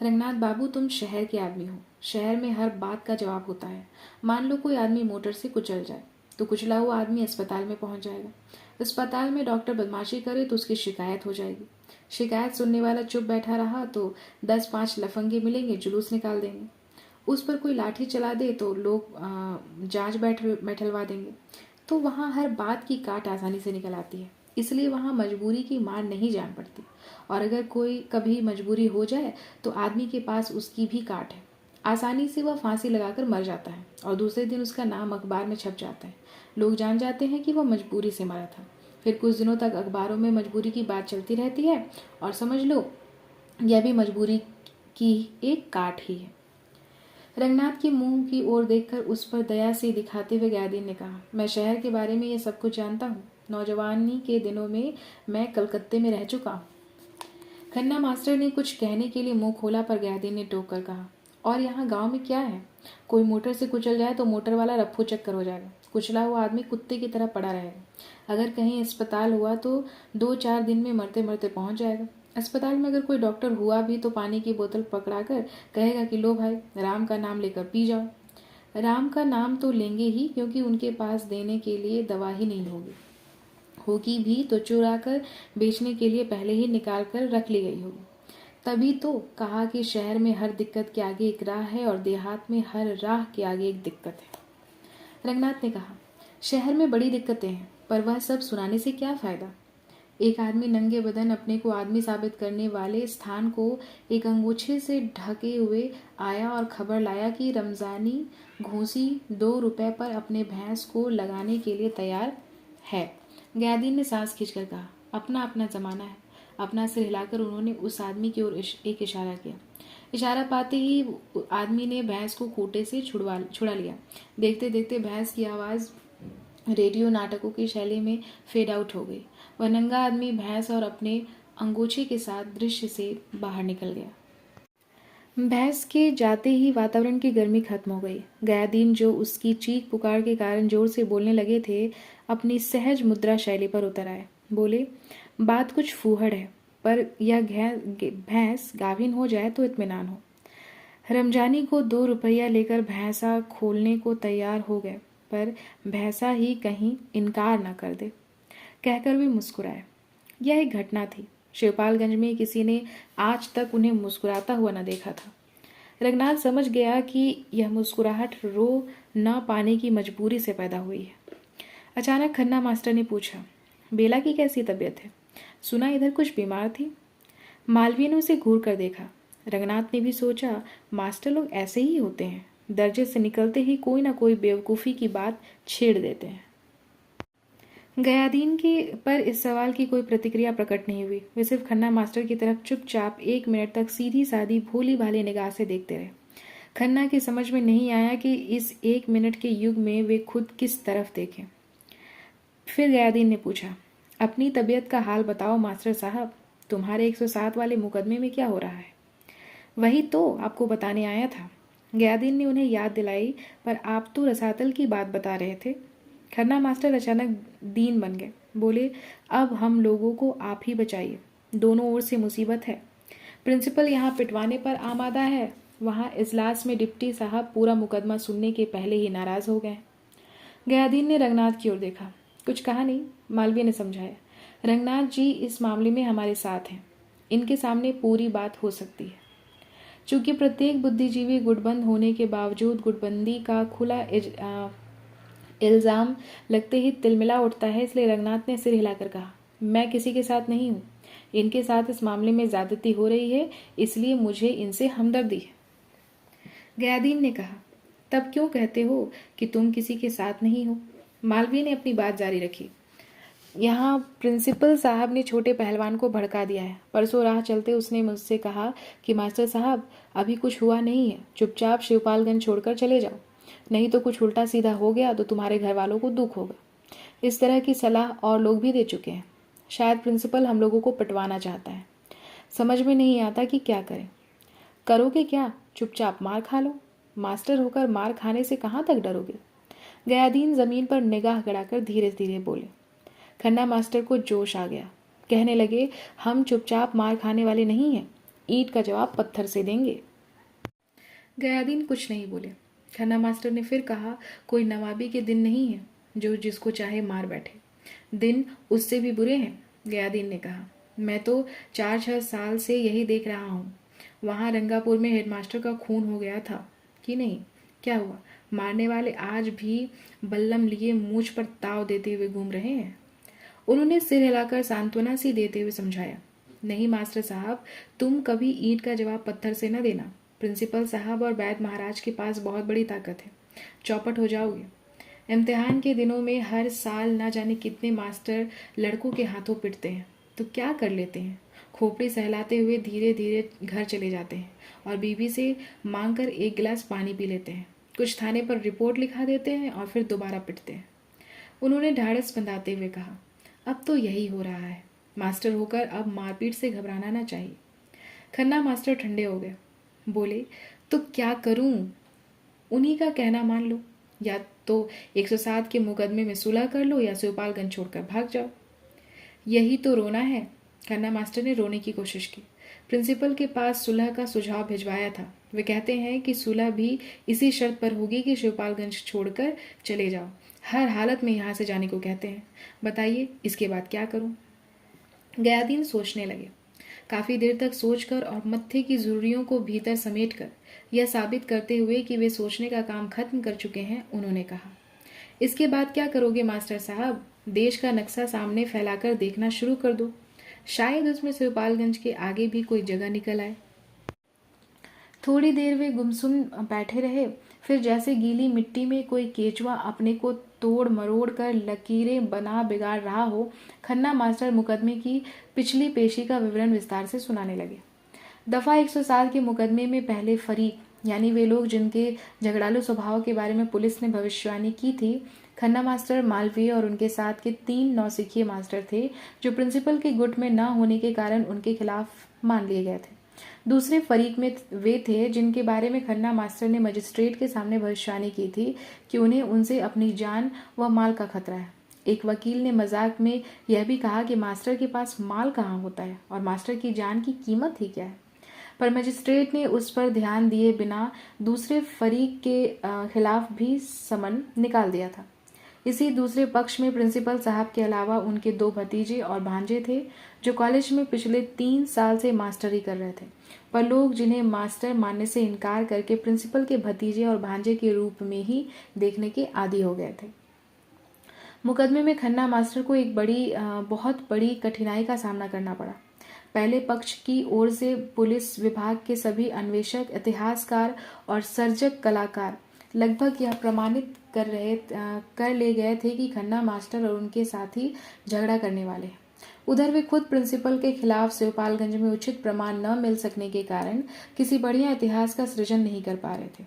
रंगनाथ बाबू, तुम शहर के आदमी हो। शहर में हर बात का जवाब होता है। मान लो कोई आदमी मोटर से कुचल जाए तो कुचला हुआ आदमी अस्पताल में पहुंच जाएगा। अस्पताल में डॉक्टर बदमाशी करे तो उसकी शिकायत हो जाएगी। शिकायत सुनने वाला चुप बैठा रहा तो 10-5 लफंगे मिलेंगे, जुलूस निकाल देंगे। उस पर कोई लाठी चला दे तो लोग जांच बैठलवा देंगे। तो वहाँ हर बात की काट आसानी से निकल आती है। इसलिए वहाँ मजबूरी की मार नहीं जान पड़ती, और अगर कोई कभी मजबूरी हो जाए तो आदमी के पास उसकी भी काट है। आसानी से वह फांसी लगाकर मर जाता है और दूसरे दिन उसका नाम अखबार में छप जाता है। लोग जान जाते हैं कि वह मजबूरी से मरा था। फिर कुछ दिनों तक अखबारों में मजबूरी की बात चलती रहती है और समझ लो यह भी मजबूरी की एक काट ही है। रंगनाथ के मुंह की ओर देखकर उस पर दया से दिखाते हुए गयादीन ने कहा, मैं शहर के बारे में ये सब कुछ जानता हूँ। नौजवानी के दिनों में मैं कलकत्ते में रह चुका हूँ। खन्ना मास्टर ने कुछ कहने के लिए मुंह खोला पर गयादीन ने टोक कर कहा, और यहाँ गांव में क्या है, कोई मोटर से कुचल जाए तो मोटर वाला रफ्फू चक्कर हो जाएगा, कुचला हुआ आदमी कुत्ते की तरह पड़ा रहेगा। अगर कहीं अस्पताल हुआ तो 2-4 दिन में मरते मरते पहुंच जाएगा। अस्पताल में अगर कोई डॉक्टर हुआ भी तो पानी की बोतल पकड़ाकर कहेगा कि लो भाई, राम का नाम लेकर पी जाओ। राम का नाम तो लेंगे ही, क्योंकि उनके पास देने के लिए दवा ही नहीं होगी भी तो चुरा कर बेचने के लिए पहले ही निकाल कर रख ली गई होगी। तभी तो कहा कि शहर में हर दिक्कत के आगे एक राह है और देहात में हर राह के आगे एक दिक्कत है। रंगनाथ ने कहा, शहर में बड़ी दिक्कतें हैं, पर वह सब सुनाने से क्या फायदा। एक आदमी नंगे बदन अपने को आदमी साबित करने वाले स्थान को एक अंगूछे से ढके हुए आया और खबर लाया कि रमजानी घूसी 2 रुपए पर अपने भैंस को लगाने के लिए तैयार है। गयादीन ने सांस खींचकर कहा, अपना अपना जमाना है। अपना सिर हिलाकर उन्होंने उस आदमी की ओर एक इशारा किया। इशारा पाते ही आदमी ने भैंस को खूंटे से छुड़ा लिया। देखते देखते भैंस की आवाज़ रेडियो नाटकों की शैली में फेड आउट हो गई। वह नंगा आदमी भैंस और अपने अंगूछे के साथ दृश्य से बाहर निकल गया। भैंस के जाते ही वातावरण की गर्मी खत्म हो गई। गयादीन, जो उसकी चीख पुकार के कारण जोर से बोलने लगे थे, अपनी सहज मुद्रा शैली पर उतर आए। बोले, बात कुछ फूहड़ है, पर यह भैंस गाभिन हो जाए तो इत्मीनान हो। रमजानी को 2 रुपया लेकर भैंसा खोलने को तैयार हो गए, पर भैंसा ही कहीं इनकार न कर दे, कहकर वे मुस्कुराए। यह एक घटना थी। शिवपालगंज में किसी ने आज तक उन्हें मुस्कुराता हुआ न देखा था। रंगनाथ समझ गया कि यह मुस्कुराहट रो न पाने की मजबूरी से पैदा हुई है। अचानक खन्ना मास्टर ने पूछा, बेला की कैसी तबीयत है? सुना इधर कुछ बीमार थी। मालवीय ने उसे घूर कर देखा। रंगनाथ ने भी सोचा, मास्टर लोग ऐसे ही होते हैं, दर्जे से निकलते ही कोई ना कोई बेवकूफ़ी की बात छेड़ देते हैं। गयादीन के पर इस सवाल की कोई प्रतिक्रिया प्रकट नहीं हुई। वे सिर्फ खन्ना मास्टर की तरफ चुपचाप 1 मिनट तक सीधी सादी भोली भाली निगाह से देखते रहे। खन्ना की समझ में नहीं आया कि इस 1 मिनट के युग में वे खुद किस तरफ देखें। फिर गयादीन ने पूछा, अपनी तबीयत का हाल बताओ मास्टर साहब, तुम्हारे 107 वाले मुकदमे में क्या हो रहा है? वही तो आपको बताने आया था। गयादीन ने उन्हें याद दिलाई, पर आप तो रसातल की बात बता रहे थे। खन्ना मास्टर अचानक दीन बन गए। बोले, अब हम लोगों को आप ही बचाइए, दोनों ओर से मुसीबत है। प्रिंसिपल यहाँ पिटवाने पर आमादा है, वहाँ इजलास में डिप्टी साहब पूरा मुकदमा सुनने के पहले ही नाराज हो गए। गयादीन ने रंगनाथ की ओर देखा। कुछ कहा नहीं। मालवीय ने समझाया, रंगनाथ जी इस मामले में हमारे साथ हैं, इनके सामने पूरी बात हो सकती है। चूंकि प्रत्येक बुद्धिजीवी गुटबंद होने के बावजूद गुटबंदी का खुला इल्ज़ाम लगते ही तिलमिला उठता है, इसलिए रंगनाथ ने सिर हिलाकर कहा, मैं किसी के साथ नहीं हूँ। इनके साथ इस मामले में ज्यादती हो रही है, इसलिए मुझे इनसे हमदर्दी है। गयादीन ने कहा, तब क्यों कहते हो कि तुम किसी के साथ नहीं हो? मालवीय ने अपनी बात जारी रखी। यहाँ प्रिंसिपल साहब ने छोटे पहलवान को भड़का दिया है। परसों राह चलते उसने मुझसे कहा कि मास्टर साहब, अभी कुछ हुआ नहीं है, चुपचाप शिवपालगंज छोड़कर चले जाओ, नहीं तो कुछ उल्टा सीधा हो गया तो तुम्हारे घर वालों को दुख होगा। इस तरह की सलाह और लोग भी दे चुके हैं। शायद प्रिंसिपल हम लोगों को पिटवाना चाहता है। समझ में नहीं आता कि क्या करें। करोगे क्या? चुपचाप मार खा लो। मास्टर होकर मार खाने से कहाँ तक डरोगे? गयादीन जमीन पर निगाह गड़ाकर धीरे धीरे बोले। खन्ना मास्टर को जोश आ गया। कहने लगे, हम चुपचाप मार खाने वाले नहीं हैं, ईंट का जवाब पत्थर से देंगे। गयादीन कुछ नहीं बोले। खन्ना मास्टर ने फिर कहा, कोई नवाबी के दिन नहीं है जो जिसको चाहे मार बैठे, दिन उससे भी बुरे हैं। गयादीन ने कहा, मैं तो 4-6 साल से यही देख रहा हूँ। वहाँ रंगापुर में हेडमास्टर का खून हो गया था कि नहीं? क्या हुआ? मारने वाले आज भी बल्लम लिए मूछ पर ताव देते हुए घूम रहे हैं। उन्होंने सिर हिलाकर सांत्वना सी देते हुए समझाया, नहीं मास्टर साहब, तुम कभी ईंट का जवाब पत्थर से न देना। प्रिंसिपल साहब और वैद महाराज के पास बहुत बड़ी ताकत है, चौपट हो जाओगे। इम्तिहान के दिनों में हर साल ना जाने कितने मास्टर लड़कों के हाथों पिटते हैं, तो क्या कर लेते हैं, खोपड़ी सहलाते हुए धीरे धीरे घर चले जाते हैं और बीबी से मांग कर एक गिलास पानी पी लेते हैं। कुछ थाने पर रिपोर्ट लिखा देते हैं और फिर दोबारा पिटते हैं। उन्होंने ढाढ़स बंधाते हुए कहा, अब तो यही हो रहा है। मास्टर होकर अब मारपीट से घबराना ना चाहिए। खन्ना मास्टर ठंडे हो गए, बोले, तो क्या करूं? उन्हीं का कहना मान लो, या तो 107 के मुकदमे में सुलह कर लो या शिवपालगंज छोड़कर भाग जाओ। यही तो रोना है। खन्ना मास्टर ने रोने की कोशिश की। प्रिंसिपल के पास सुलह का सुझाव भिजवाया था। वे कहते हैं कि सुलह भी इसी शर्त पर होगी कि शिवपालगंज छोड़कर चले जाओ। हर हालत में यहाँ से जाने को कहते हैं। बताइए इसके बाद क्या करूं? गयादीन सोचने लगे। काफी देर तक सोचकर और मत्थे की जरूरियों को भीतर समेटकर यह साबित करते हुए कि वे सोचने का काम खत्म कर चुके हैं, उन्होंने कहा, इसके बाद क्या करोगे मास्टर साहब? देश का नक्शा सामने फैलाकर देखना शुरू कर दो। शायद उसमें शिवपालगंज के आगे भी कोई जगह निकल आए। थोड़ी देर वे गुमसुम बैठे रहे। फिर जैसे गीली मिट्टी में कोई केचुआ अपने को तोड़ मरोड़ कर लकीरें बना बिगाड़ रहा हो, खन्ना मास्टर मुकदमे की पिछली पेशी का विवरण विस्तार से सुनाने लगे। दफा 107 के मुकदमे में पहले फरीक, यानी वे लोग जिनके झगड़ालू स्वभाव के बारे में पुलिस ने भविष्यवाणी की थी, खन्ना मास्टर, मालवीय और उनके साथ के 3 नौसिखिए मास्टर थे, जो प्रिंसिपल के गुट में न होने के कारण उनके खिलाफ मान लिए गए थे। दूसरे फरीक में वे थे जिनके बारे में खन्ना मास्टर ने मजिस्ट्रेट के सामने भविष्यवाणी की थी कि उन्हें उनसे अपनी जान व माल का खतरा है। एक वकील ने मजाक में यह भी कहा कि मास्टर के पास माल कहाँ होता है और मास्टर की जान की कीमत ही क्या है। पर मजिस्ट्रेट ने उस पर ध्यान दिए बिना दूसरे फरीक के खिलाफ भी समन निकाल दिया था। इसी दूसरे पक्ष में प्रिंसिपल साहब के अलावा उनके 2 भतीजे और भांजे थे, जो कॉलेज में पिछले 3 साल से मास्टरी कर रहे थे। पर लोग जिन्हें मास्टर मानने से इनकार करके प्रिंसिपल के भतीजे और भांजे के रूप में ही देखने के आदी हो गए थे। मुकदमे में खन्ना मास्टर को एक बहुत बड़ी कठिनाई का सामना करना पड़ा। पहले पक्ष की ओर से पुलिस विभाग के सभी अन्वेषक, इतिहासकार और सर्जक कलाकार लगभग यह प्रमाणित कर ले गए थे कि खन्ना मास्टर और उनके साथी झगड़ा करने वाले हैं। उधर वे खुद प्रिंसिपल के खिलाफ शिवपालगंज में उचित प्रमाण न मिल सकने के कारण किसी बढ़िया इतिहास का सृजन नहीं कर पा रहे थे।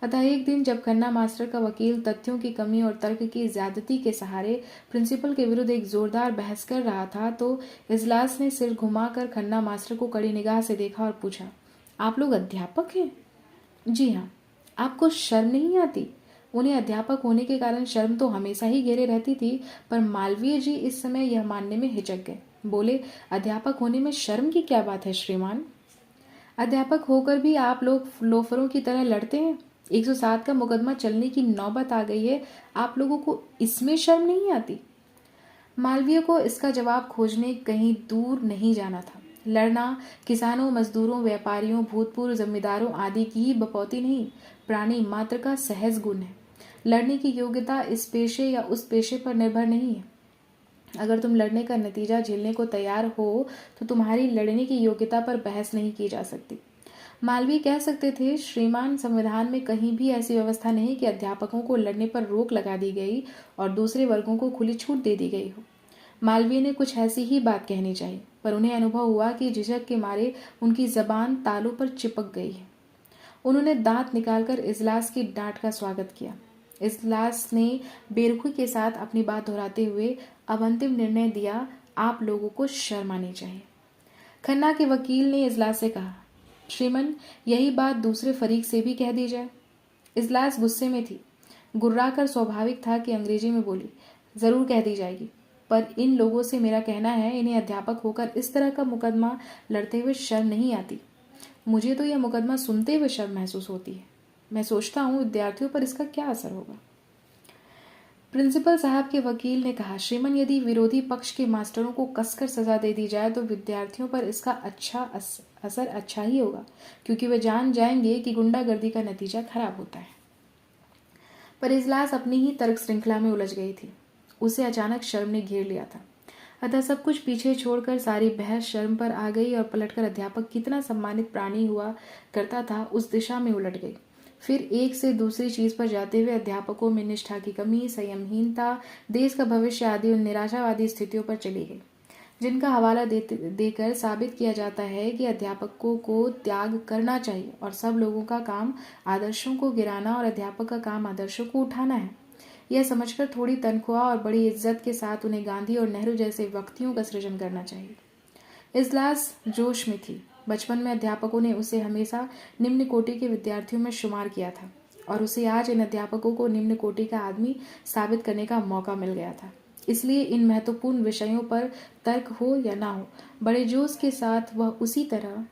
अतः एक दिन जब खन्ना मास्टर का वकील तथ्यों की कमी और तर्क की ज्यादती के सहारे प्रिंसिपल के विरुद्ध एक जोरदार बहस कर रहा था, तो इजलास ने सिर घुमाकर खन्ना मास्टर को कड़ी निगाह से देखा और पूछा, आप लोग अध्यापक हैं? जी हाँ। आपको शर्म नहीं आती? उन्हें अध्यापक होने के कारण शर्म तो हमेशा ही घेरे रहती थी, पर मालवीय जी इस समय यह मानने में हिचक गए। बोले, अध्यापक होने में शर्म की क्या बात है श्रीमान? अध्यापक होकर भी आप लोग लोफरों की तरह लड़ते हैं। 107 का मुकदमा चलने की नौबत आ गई है, आप लोगों को इसमें शर्म नहीं आती? मालवीय को इसका जवाब खोजने कहीं दूर नहीं जाना था। लड़ना किसानों, मजदूरों, व्यापारियों, भूतपूर्व जमींदारों आदि की ही बपौती नहीं, प्राणी मात्र का सहज गुण है। लड़ने की योग्यता इस पेशे या उस पेशे पर निर्भर नहीं है। अगर तुम लड़ने का नतीजा झेलने को तैयार हो तो तुम्हारी लड़ने की योग्यता पर बहस नहीं की जा सकती। मालवीय कह सकते थे, श्रीमान, संविधान में कहीं भी ऐसी व्यवस्था नहीं कि अध्यापकों को लड़ने पर रोक लगा दी गई और दूसरे वर्गों को खुली छूट दे दी गई हो। मालवीय ने कुछ ऐसी ही बात कहनी चाहिए, पर उन्हें अनुभव हुआ कि झिझक के मारे उनकी जबान तालू पर चिपक गई है। उन्होंने दांत निकालकर इजलास की डांट का स्वागत किया। इजलास ने बेरुखी के साथ अपनी बात दोहराते हुए अब अंतिम निर्णय दिया, आप लोगों को शर्म आनी चाहिए। खन्ना के वकील ने इजलास से कहा, श्रीमन, यही बात दूसरे फरीक से भी कह दी जाए। इजलास गुस्से में थी। गुर्राकर स्वाभाविक था कि अंग्रेजी में बोली, जरूर कह दी जाएगी, पर इन लोगों से मेरा कहना है, इन्हें अध्यापक होकर इस तरह का मुकदमा लड़ते हुए शर्म नहीं आती। मुझे तो यह मुकदमा सुनते हुए शर्म महसूस होती है। मैं सोचता हूँ विद्यार्थियों पर इसका क्या असर होगा। प्रिंसिपल साहब के वकील ने कहा, श्रीमन, यदि विरोधी पक्ष के मास्टरों को कसकर सजा दे दी जाए तो विद्यार्थियों पर इसका असर अच्छा ही होगा, क्योंकि वे जान जाएंगे कि गुंडागर्दी का नतीजा खराब होता है। पर इजलास अपनी ही तर्क श्रृंखला में उलझ गई थी। उसे अचानक शर्म ने घेर लिया था। अतः सब कुछ पीछे छोड़कर सारी बहस शर्म पर आ गई और पलटकर अध्यापक कितना सम्मानित प्राणी हुआ करता था उस दिशा में उलट गई। फिर एक से दूसरी चीज पर जाते हुए अध्यापकों में निष्ठा की कमी, संयमहीनता, देश का भविष्य आदि उन निराशावादी स्थितियों पर चली गई जिनका हवाला देकर साबित किया जाता है कि अध्यापकों को त्याग करना चाहिए और सब लोगों का काम आदर्शों को गिराना और अध्यापक का काम आदर्शों को उठाना है। यह समझकर थोड़ी तनख्वाह और बड़ी इज्जत के साथ उन्हें गांधी और नेहरू जैसे व्यक्तियों का सृजन करना चाहिए। इजलास जोश में थी। बचपन में अध्यापकों ने उसे हमेशा निम्न कोटि के विद्यार्थियों में शुमार किया था और उसे आज इन अध्यापकों को निम्न कोटि का आदमी साबित करने का मौका मिल गया था। इसलिए इन महत्वपूर्ण विषयों पर तर्क हो या ना हो, बड़े जोश के साथ वह उसी तरह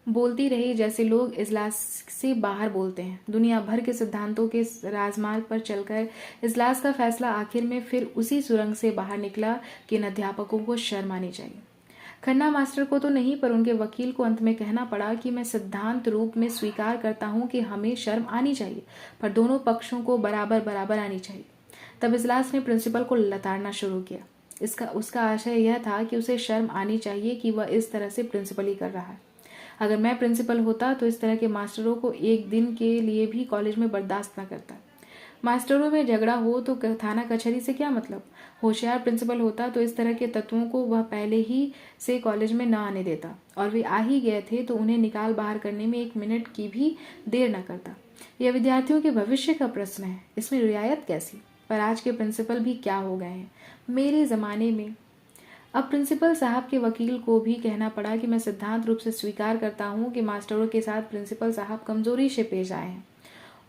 बोलती रही जैसे लोग इजलास से बाहर बोलते हैं। दुनिया भर के सिद्धांतों के राजमार्ग पर चलकर इजलास का फैसला आखिर में फिर उसी सुरंग से बाहर निकला कि इन अध्यापकों को शर्म आनी चाहिए। खन्ना मास्टर को तो नहीं, पर उनके वकील को अंत में कहना पड़ा कि मैं सिद्धांत रूप में स्वीकार करता हूं कि हमें शर्म आनी चाहिए, पर दोनों पक्षों को बराबर बराबर आनी चाहिए। तब इजलास ने प्रिंसिपल को लताड़ना शुरू किया। उसका आशय यह था कि उसे शर्म आनी चाहिए कि वह इस तरह से प्रिंसिपल ही कर रहा है। अगर मैं प्रिंसिपल होता तो इस तरह के मास्टरों को एक दिन के लिए भी कॉलेज में बर्दाश्त न करता। मास्टरों में झगड़ा हो तो थाना कचहरी से क्या मतलब। होशियार प्रिंसिपल होता तो इस तरह के तत्वों को वह पहले ही से कॉलेज में न आने देता, और वे आ ही गए थे तो उन्हें निकाल बाहर करने में 1 मिनट की भी देर न करता। यह विद्यार्थियों के भविष्य का प्रश्न है, इसमें रियायत कैसी। पर आज के प्रिंसिपल भी क्या हो गए हैं मेरे ज़माने में। अब प्रिंसिपल साहब के वकील को भी कहना पड़ा कि मैं सिद्धांत रूप से स्वीकार करता हूं कि मास्टरों के साथ प्रिंसिपल साहब कमजोरी से पेश आए हैं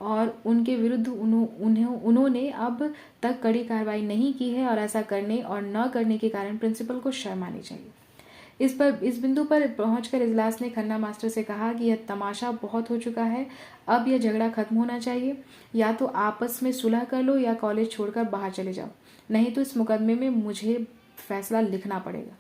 और उनके विरुद्ध उन्होंने अब तक कड़ी कार्रवाई नहीं की है और ऐसा करने और न करने के कारण प्रिंसिपल को शर्म आनी चाहिए। इस बिंदु पर पहुंचकर इजलास ने खन्ना मास्टर से कहा कि यह तमाशा बहुत हो चुका है, अब यह झगड़ा खत्म होना चाहिए। या तो आपस में सुलह कर लो या कॉलेज छोड़कर बाहर चले जाओ, नहीं तो इस मुकदमे में मुझे फैसला लिखना पड़ेगा।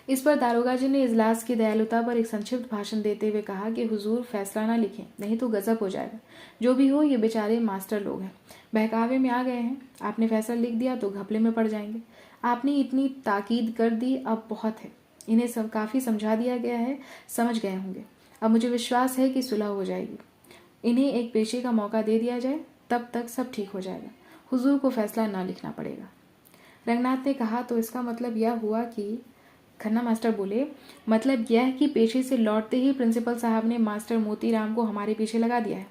इस पर दारोगा जी ने इजलास की दयालुता पर एक संक्षिप्त भाषण देते हुए कहा कि हुजूर फैसला ना लिखें, नहीं तो गजब हो जाएगा। जो भी हो, ये बेचारे मास्टर लोग हैं, बहकावे में आ गए हैं। आपने फैसला लिख दिया तो घपले में पड़ जाएंगे। आपने इतनी ताकीद कर दी, अब बहुत है। इन्हें सब काफ़ी समझा दिया गया है, समझ गए होंगे। अब मुझे विश्वास है कि सुलह हो जाएगी। इन्हें एक पेशी का मौका दे दिया जाए, तब तक सब ठीक हो जाएगा। हुजूर को फैसला ना लिखना पड़ेगा। रंगनाथ ने कहा, तो इसका मतलब यह हुआ कि। खन्ना मास्टर बोले, मतलब यह कि पेशे से लौटते ही प्रिंसिपल साहब ने मास्टर मोतीराम को हमारे पीछे लगा दिया है।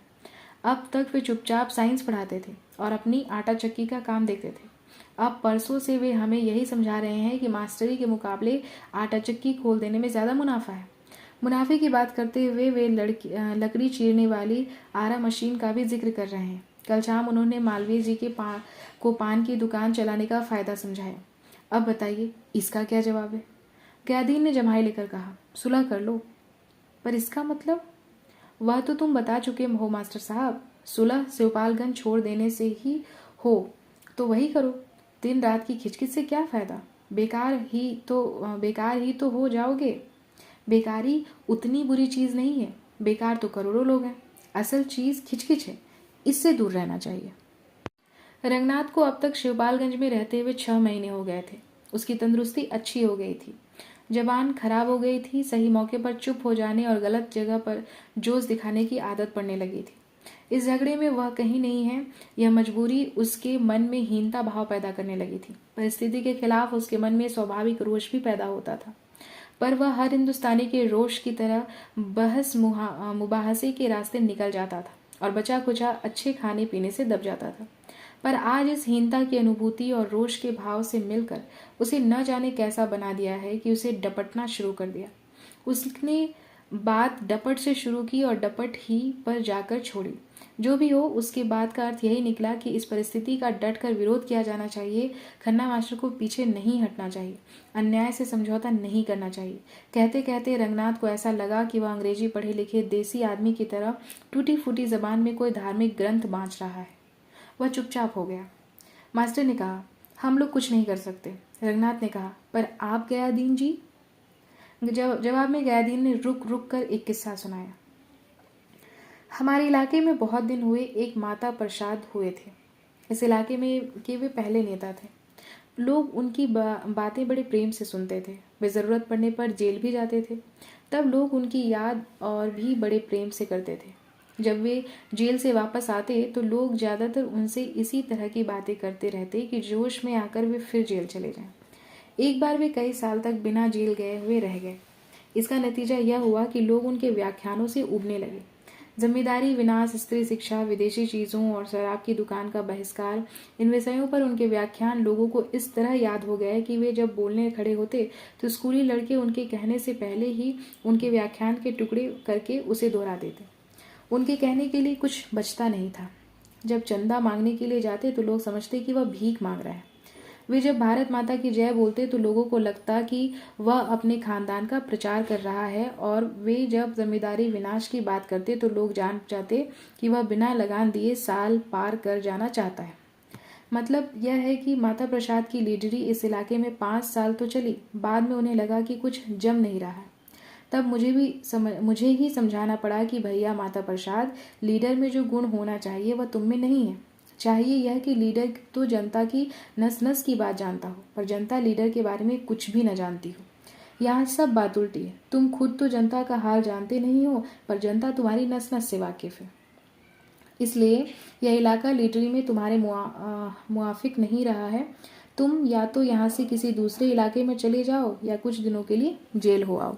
अब तक वे चुपचाप साइंस पढ़ाते थे और अपनी आटा चक्की का काम देखते थे। अब परसों से वे हमें यही समझा रहे हैं कि मास्टरी के मुकाबले आटा चक्की खोल देने में ज़्यादा मुनाफा है। मुनाफे की बात करते हुए वे लकड़ी चीरने वाली आरा मशीन का भी जिक्र कर रहे हैं। कल शाम उन्होंने मालवीय जी के पान की दुकान चलाने का फ़ायदा समझाया। अब बताइए इसका क्या जवाब है। गयादीन ने जमाई लेकर कहा, सुलह कर लो। पर इसका मतलब। वह तो तुम बता चुके हो मास्टर साहब, सुलह शिवपालगंज छोड़ देने से ही हो तो वही करो। दिन रात की खिचखिच से क्या फ़ायदा, बेकार ही तो हो जाओगे। बेकारी उतनी बुरी चीज़ नहीं है, बेकार तो करोड़ों लोग हैं। असल चीज़ खिचखिच है, इससे दूर रहना चाहिए। रंगनाथ को अब तक शिवपालगंज में रहते हुए 6 महीने हो गए थे। उसकी तंदुरुस्ती अच्छी हो गई थी, जबान खराब हो गई थी, सही मौके पर चुप हो जाने और गलत जगह पर जोश दिखाने की आदत पड़ने लगी थी। इस झगड़े में वह कहीं नहीं है, यह मजबूरी उसके मन में हीनता भाव पैदा करने लगी थी। परिस्थिति के खिलाफ उसके मन में स्वाभाविक रोष भी पैदा होता था, पर वह हर हिंदुस्तानी के रोष की तरह बहस मुबाहसे के रास्ते निकल जाता था और बचा खुचा अच्छे खाने पीने से दब जाता था। पर आज इस हीनता की अनुभूति और रोष के भाव से मिलकर उसे न जाने कैसा बना दिया है कि उसे डपटना शुरू कर दिया। उसने बात डपट से शुरू की और डपट ही पर जाकर छोड़ी। जो भी हो, उसके बाद का अर्थ यही निकला कि इस परिस्थिति का डट कर विरोध किया जाना चाहिए। खन्ना मास्टर को पीछे नहीं हटना चाहिए, अन्याय से समझौता नहीं करना चाहिए। कहते कहते रंगनाथ को ऐसा लगा कि वह अंग्रेजी पढ़े लिखे देसी आदमी की तरह टूटी फूटी जबान में कोई धार्मिक ग्रंथ बाँच रहा है। वह चुपचाप हो गया। मास्टर ने कहा, हम लोग कुछ नहीं कर सकते। रंगनाथ ने कहा, पर आप गयादीन जी। जवाब में गयादीन ने रुक रुक कर एक किस्सा सुनाया। हमारे इलाके में बहुत दिन हुए एक माता प्रसाद हुए थे। इस इलाके में के वे पहले नेता थे। लोग उनकी बातें बड़े प्रेम से सुनते थे। वे ज़रूरत पड़ने पर जेल भी जाते थे। तब लोग उनकी याद और भी बड़े प्रेम से करते थे। जब वे जेल से वापस आते तो लोग ज़्यादातर उनसे इसी तरह की बातें करते रहते कि जोश में आकर वे फिर जेल चले जाएं। एक बार वे कई साल तक बिना जेल गए हुए रह गए। इसका नतीजा यह हुआ कि लोग उनके व्याख्यानों से उबने लगे। जिम्मेदारी, विनाश, स्त्री शिक्षा, विदेशी चीज़ों और शराब की दुकान का बहिष्कार, इन विषयों पर उनके व्याख्यान लोगों को इस तरह याद हो गए कि वे जब बोलने खड़े होते तो स्कूली लड़के उनके कहने से पहले ही उनके व्याख्यान के टुकड़े करके उसे दोहरा देते। उनके कहने के लिए कुछ बचता नहीं था। जब चंदा मांगने के लिए जाते तो लोग समझते कि वह भीख मांग रहा है। वे जब भारत माता की जय बोलते तो लोगों को लगता कि वह अपने खानदान का प्रचार कर रहा है, और वे जब जमींदारी विनाश की बात करते तो लोग जान जाते कि वह बिना लगान दिए साल पार कर जाना चाहता है। मतलब यह है कि माता प्रसाद की लीडरी इस इलाके में 5 साल तो चली। बाद में उन्हें लगा कि कुछ जम नहीं रहा है। तब मुझे ही समझाना पड़ा कि भैया माता प्रसाद, लीडर में जो गुण होना चाहिए वह तुम में नहीं है। चाहिए यह कि लीडर तो जनता की नस नस की बात जानता हो, पर जनता लीडर के बारे में कुछ भी न जानती हो। यहाँ सब बात उल्टी है। तुम खुद तो जनता का हाल जानते नहीं हो, पर जनता तुम्हारी नस नस से वाकिफ है। इसलिए यह इलाका लीडरी में तुम्हारे मुआफिक नहीं रहा है। तुम या तो यहाँ से किसी दूसरे इलाके में चले जाओ या कुछ दिनों के लिए जेल हो आओ।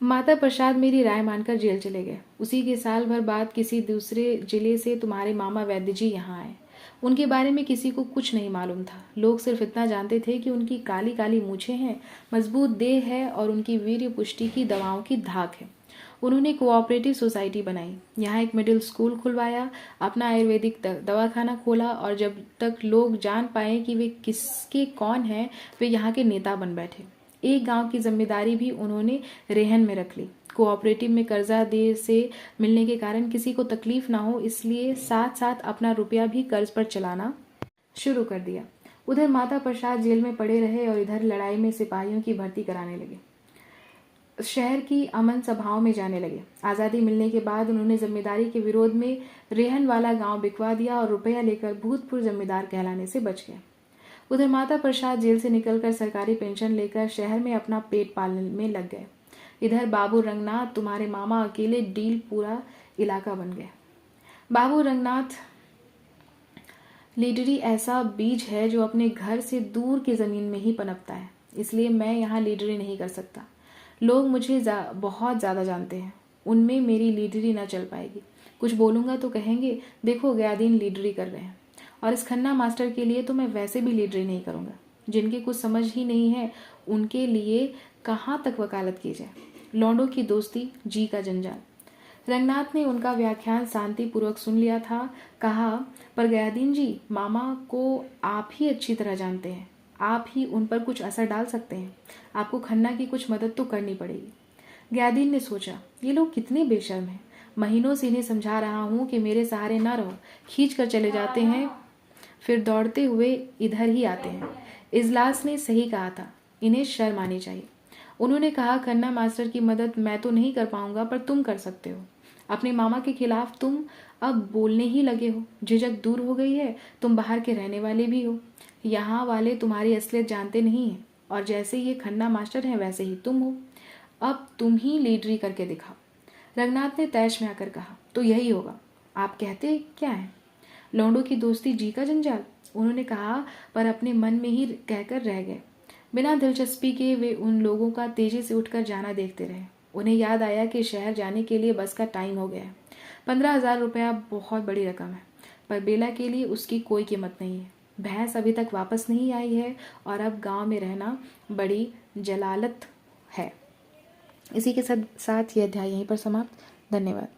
माता प्रसाद मेरी राय मानकर जेल चले गए। उसी के साल भर बाद किसी दूसरे जिले से तुम्हारे मामा वैद्य जी यहाँ आए। उनके बारे में किसी को कुछ नहीं मालूम था। लोग सिर्फ इतना जानते थे कि उनकी काली काली मूछें हैं, मजबूत देह है और उनकी वीर्य पुष्टि की दवाओं की धाक है। उन्होंने कोऑपरेटिव सोसाइटी बनाई, यहाँ एक मिडिल स्कूल खुलवाया, अपना आयुर्वेदिक दवाखाना खोला, और जब तक लोग जान पाए कि वे किसके कौन हैं, वे यहाँ के नेता बन बैठे। एक गांव की जिम्मेदारी भी उन्होंने रेहन में रख ली। कोऑपरेटिव में कर्जा देर से मिलने के कारण किसी को तकलीफ ना हो, इसलिए साथ साथ अपना रुपया भी कर्ज पर चलाना शुरू कर दिया। उधर माता प्रसाद जेल में पड़े रहे और इधर लड़ाई में सिपाहियों की भर्ती कराने लगे। शहर की अमन सभाओं में जाने लगे। आज़ादी मिलने के बाद उन्होंने जिम्मेदारी के विरोध में रेहन वाला गांव बिकवा दिया और रुपया लेकर भूतपूर्व जमींदार कहलाने से बच गए। उधर माता प्रसाद जेल से निकलकर सरकारी पेंशन लेकर शहर में अपना पेट पालने में लग गए। इधर बाबू रंगनाथ, तुम्हारे मामा, अकेले डील पूरा इलाका बन गए। बाबू रंगनाथ लीडरी ऐसा बीज है जो अपने घर से दूर की जमीन में ही पनपता है, इसलिए मैं यहाँ लीडरी नहीं कर सकता। लोग मुझे बहुत ज़्यादा जानते हैं, उनमें मेरी लीडरी न चल पाएगी। कुछ बोलूँगा तो कहेंगे देखो गयादीन लीडरी कर रहे हैं, और इस खन्ना मास्टर के लिए तो मैं वैसे भी लीडरी नहीं करूँगा। जिनके कुछ समझ ही नहीं है उनके लिए कहाँ तक वकालत की जाए। लौंडों की दोस्ती, जी का जंजाल। रंगनाथ ने उनका व्याख्यान शांतिपूर्वक सुन लिया था। कहा, पर गयादीन जी, मामा को आप ही अच्छी तरह जानते हैं, आप ही उन पर कुछ असर डाल सकते हैं। आपको खन्ना की कुछ मदद तो करनी पड़ेगी। गयादीन ने सोचा, ये लोग कितने बेशर्म हैं। महीनों से इन्हें समझा रहा हूँ कि मेरे सहारे न रहो, खींच कर चले जाते हैं, फिर दौड़ते हुए इधर ही आते हैं। इजलास ने सही कहा था, इन्हें शर्म आनी चाहिए। उन्होंने कहा, खन्ना मास्टर की मदद मैं तो नहीं कर पाऊंगा, पर तुम कर सकते हो। अपने मामा के खिलाफ तुम अब बोलने ही लगे हो। झिझक दूर हो गई है, तुम बाहर के रहने वाले भी हो। यहाँ वाले तुम्हारी असलियत जानते नहीं हैं, और जैसे ये खन्ना मास्टर हैं वैसे ही तुम हो। अब तुम ही लीडरी करके दिखाओ। रंगनाथ ने तैश में आकर कहा, तो यही होगा। आप कहते क्या हैं? लौंडों की दोस्ती, जी का जंजाल, उन्होंने कहा, पर अपने मन में ही कहकर रह गए। बिना दिलचस्पी के वे उन लोगों का तेजी से उठकर जाना देखते रहे। उन्हें याद आया कि शहर जाने के लिए बस का टाइम हो गया है। 15,000 रुपया बहुत बड़ी रकम है, पर बेला के लिए उसकी कोई कीमत नहीं है। भैंस अभी तक वापस नहीं आई है, और अब गांव में रहना बड़ी जलालत है। इसी के साथ यह अध्याय यहीं पर समाप्त। धन्यवाद।